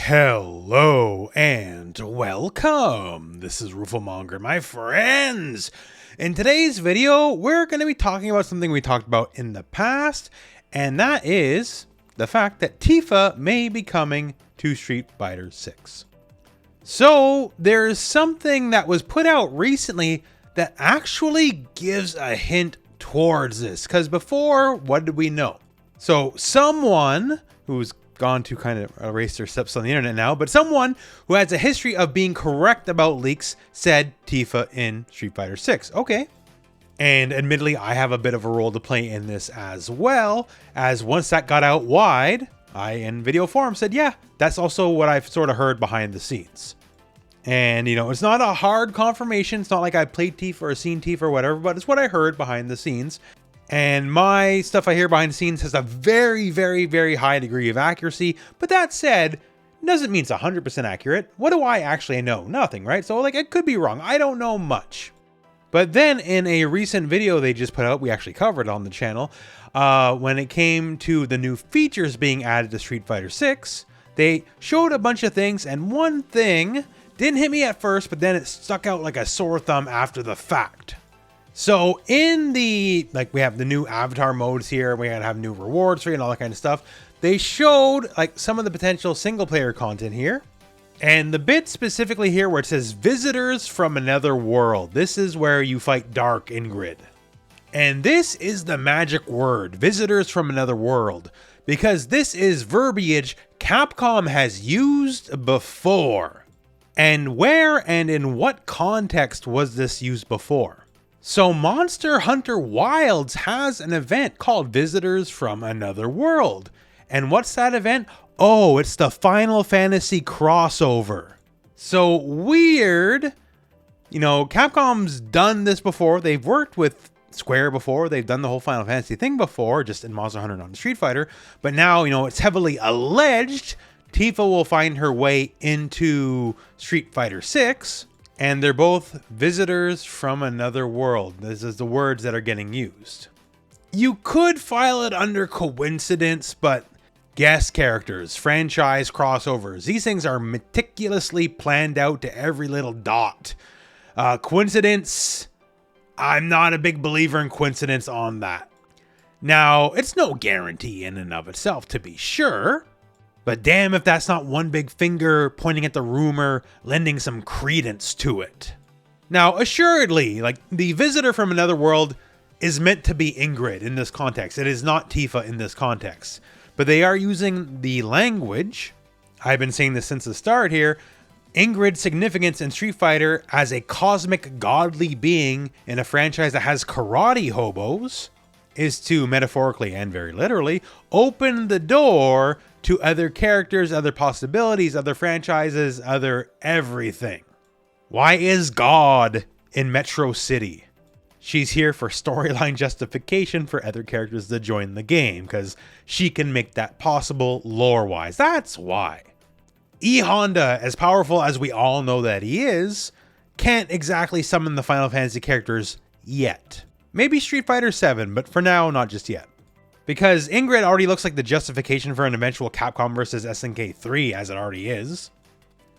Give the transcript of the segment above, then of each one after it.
Hello and welcome. This is Rooflemonger, my friends. In today's video, we're going to be talking about something we talked about in the past, and that is the fact that Tifa may be coming to Street Fighter 6. So, there's something that was put out recently that actually gives a hint towards this, because before, what did we know? So, someone who's gone to kind of erase their steps on the internet now, but someone who has a history of being correct about leaks said Tifa in Street Fighter 6. Okay. And admittedly, I have a bit of a role to play in this as well, as once that got out wide, I in video forum said, yeah, that's also what I've sort of heard behind the scenes. And, you know, it's not a hard confirmation. It's not like I played Tifa or seen Tifa or whatever, but it's what I heard behind the scenes. And my stuff I hear behind the scenes has a very, very, very high degree of accuracy. But that said, doesn't mean it's 100% accurate. What do I actually know? Nothing, right? So like, it could be wrong. I don't know much. But then in a recent video they just put out, we actually covered on the channel, when it came to the new features being added to Street Fighter 6, they showed a bunch of things, and one thing didn't hit me at first, but then it stuck out like a sore thumb after the fact. So in the, like, we have the new avatar modes here, we're gonna have new rewards for you and all that kind of stuff. They showed like some of the potential single player content here. And the bit specifically here where it says visitors from another world. This is where you fight Dark Ingrid. And this is the magic word, visitors from another world, because this is verbiage Capcom has used before. And where and in what context was this used before? So Monster Hunter Wilds has an event called Visitors from Another World. And what's that event? Oh, it's the Final Fantasy crossover. So weird. You know, Capcom's done this before. They've worked with Square before. They've done the whole Final Fantasy thing before, just in Monster Hunter, not in Street Fighter. But now, you know, it's heavily alleged Tifa will find her way into Street Fighter 6. And they're both visitors from another world. This is the words that are getting used. You could file it under coincidence, but guest characters, franchise crossovers, these things are meticulously planned out to every little dot. Coincidence, I'm not a big believer in coincidence on that. Now, it's no guarantee in and of itself, to be sure. But damn if that's not one big finger pointing at the rumor, lending some credence to it. Now, assuredly, like, the visitor from another world is meant to be Ingrid in this context. It is not Tifa in this context. But they are using the language. I've been saying this since the start here. Ingrid's significance in Street Fighter as a cosmic godly being in a franchise that has karate hobos is to, metaphorically and very literally, open the door to other characters, other possibilities, other franchises, other everything. Why is God in Metro City? She's here for storyline justification for other characters to join the game, because she can make that possible lore-wise. That's why. E Honda, as powerful as we all know that he is, can't exactly summon the Final Fantasy characters yet. Maybe Street Fighter 7, but for now, not just yet. Because Ingrid already looks like the justification for an eventual Capcom versus SNK 3, as it already is.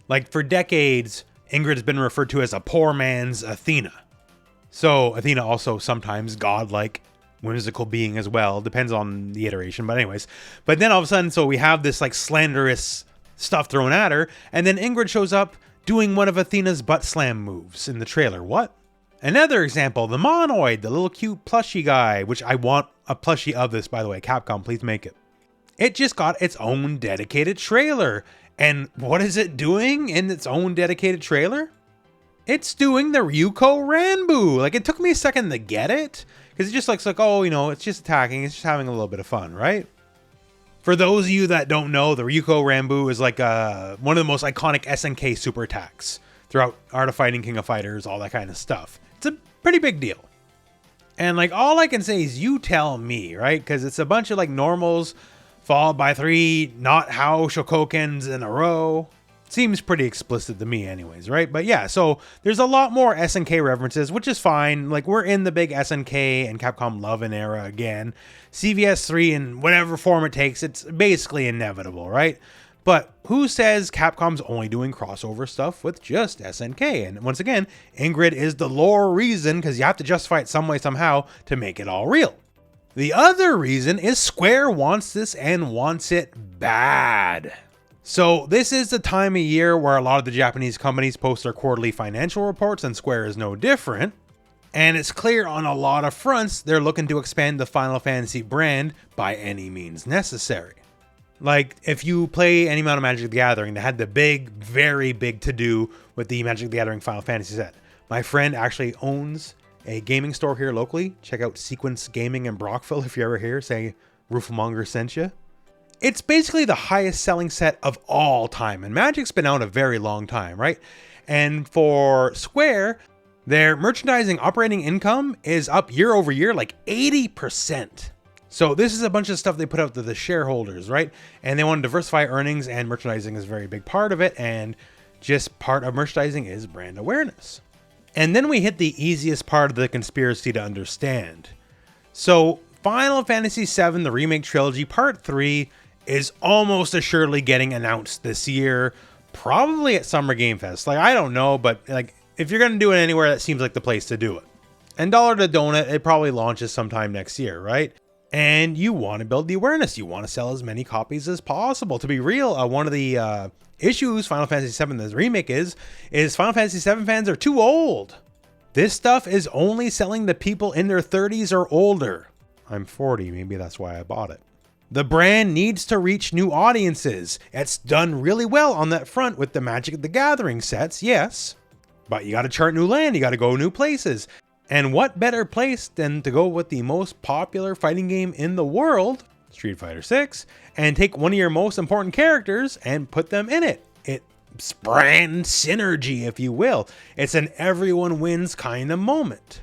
Like, for decades, Ingrid's been referred to as a poor man's Athena. So, Athena also sometimes godlike, whimsical being as well. Depends on the iteration, but anyways. But then all of a sudden, so we have this, like, slanderous stuff thrown at her, and then Ingrid shows up doing one of Athena's butt slam moves in the trailer. What? Another example, the Monoid, the little cute plushie guy, which I want a plushie of this, by the way. Capcom, please make it. It just got its own dedicated trailer. And what is it doing in its own dedicated trailer? It's doing the Ryuko Ranbu. Like, it took me a second to get it, because it just looks like, oh, you know, it's just attacking. It's just having a little bit of fun, right? For those of you that don't know, the Ryuko Ranbu is like one of the most iconic SNK super attacks throughout Art of Fighting, King of Fighters, all that kind of stuff. It's a pretty big deal. And like, all I can say is you tell me, right? Because it's a bunch of like normals followed by 3 not how Shokokens in a row. Seems pretty explicit to me anyways, right? But yeah, so there's a lot more SNK references, which is fine. Like, we're in the big SNK and Capcom Lovin' era again. CVS 3 in whatever form it takes, it's basically inevitable, right? But who says Capcom's only doing crossover stuff with just SNK? And once again, Ingrid is the lore reason, because you have to justify it some way, somehow, to make it all real. The other reason is Square wants this and wants it bad. So this is the time of year where a lot of the Japanese companies post their quarterly financial reports, and Square is no different. And it's clear on a lot of fronts they're looking to expand the Final Fantasy brand by any means necessary. Like, if you play any amount of Magic the Gathering, they had the big, very big to-do with the Magic the Gathering Final Fantasy set. My friend actually owns a gaming store here locally. Check out Sequence Gaming in Brockville if you're ever here. Say rooflemonger sent you. It's basically the highest selling set of all time, and Magic's been out a very long time, right? And for Square, their merchandising operating income is up year over year, like 80%. So this is a bunch of stuff they put out to the shareholders, right? And they want to diversify earnings, and merchandising is a very big part of it. And just part of merchandising is brand awareness. And then we hit the easiest part of the conspiracy to understand. So Final Fantasy VII, the remake trilogy, part 3 is almost assuredly getting announced this year, probably at Summer Game Fest. Like, I don't know, but like, if you're going to do it anywhere, that seems like the place to do it. And dollar to donut, it probably launches sometime next year, right? And you want to build the awareness. You want to sell as many copies as possible. To be real, one of the issues Final Fantasy VII, the remake is Final Fantasy VII fans are too old. This stuff is only selling to people in their 30s or older. I'm 40, maybe that's why I bought it. The brand needs to reach new audiences. It's done really well on that front with the Magic the Gathering sets, yes. But you got to chart new land, you got to go new places. And what better place than to go with the most popular fighting game in the world, Street Fighter 6, and take one of your most important characters and put them in it. It's brand synergy, if you will. It's an everyone wins kind of moment.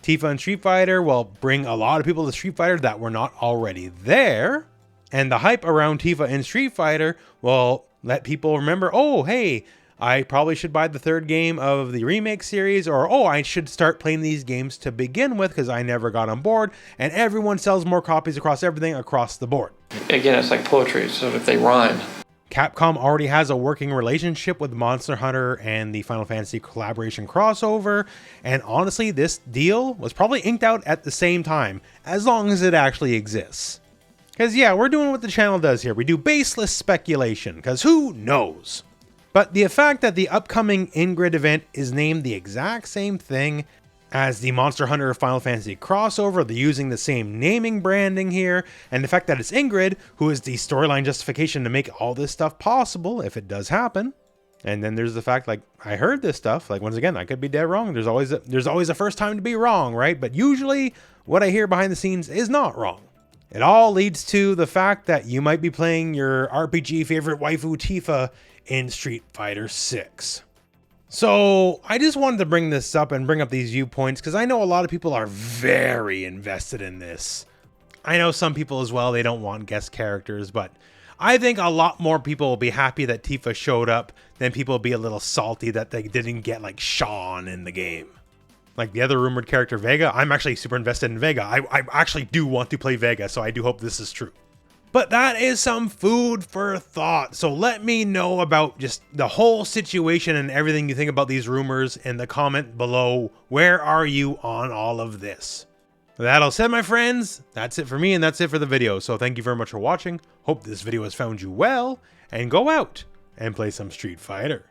Tifa and Street Fighter will bring a lot of people to Street Fighter that were not already there. And the hype around Tifa and Street Fighter will let people remember, oh, hey, I probably should buy the third game of the remake series, or, oh, I should start playing these games to begin with because I never got on board, and everyone sells more copies across everything across the board. Again, it's like poetry, so if they rhyme. Capcom already has a working relationship with Monster Hunter and the Final Fantasy collaboration crossover, and honestly, this deal was probably inked out at the same time, as long as it actually exists. Because yeah, we're doing what the channel does here. We do baseless speculation, because who knows? But the fact that the upcoming Ingrid event is named the exact same thing as the Monster Hunter Final Fantasy crossover, they're using the same naming branding here, and the fact that it's Ingrid, who is the storyline justification to make all this stuff possible, if it does happen. And then there's the fact, like, I heard this stuff, like, once again, I could be dead wrong. There's always a first time to be wrong, right? But usually, what I hear behind the scenes is not wrong. It all leads to the fact that you might be playing your RPG favorite waifu Tifa in Street Fighter 6. So I just wanted to bring this up and bring up these viewpoints because I know a lot of people are very invested in this. I know some people as well, they don't want guest characters, but I think a lot more people will be happy that Tifa showed up than people will be a little salty that they didn't get like Sean in the game. Like the other rumored character Vega, I'm actually super invested in Vega. I actually do want to play Vega, so I do hope this is true. But that is some food for thought. So let me know about just the whole situation and everything you think about these rumors in the comment below. Where are you on all of this? With that all said, my friends, that's it for me and that's it for the video. So thank you very much for watching. Hope this video has found you well, and go out and play some Street Fighter.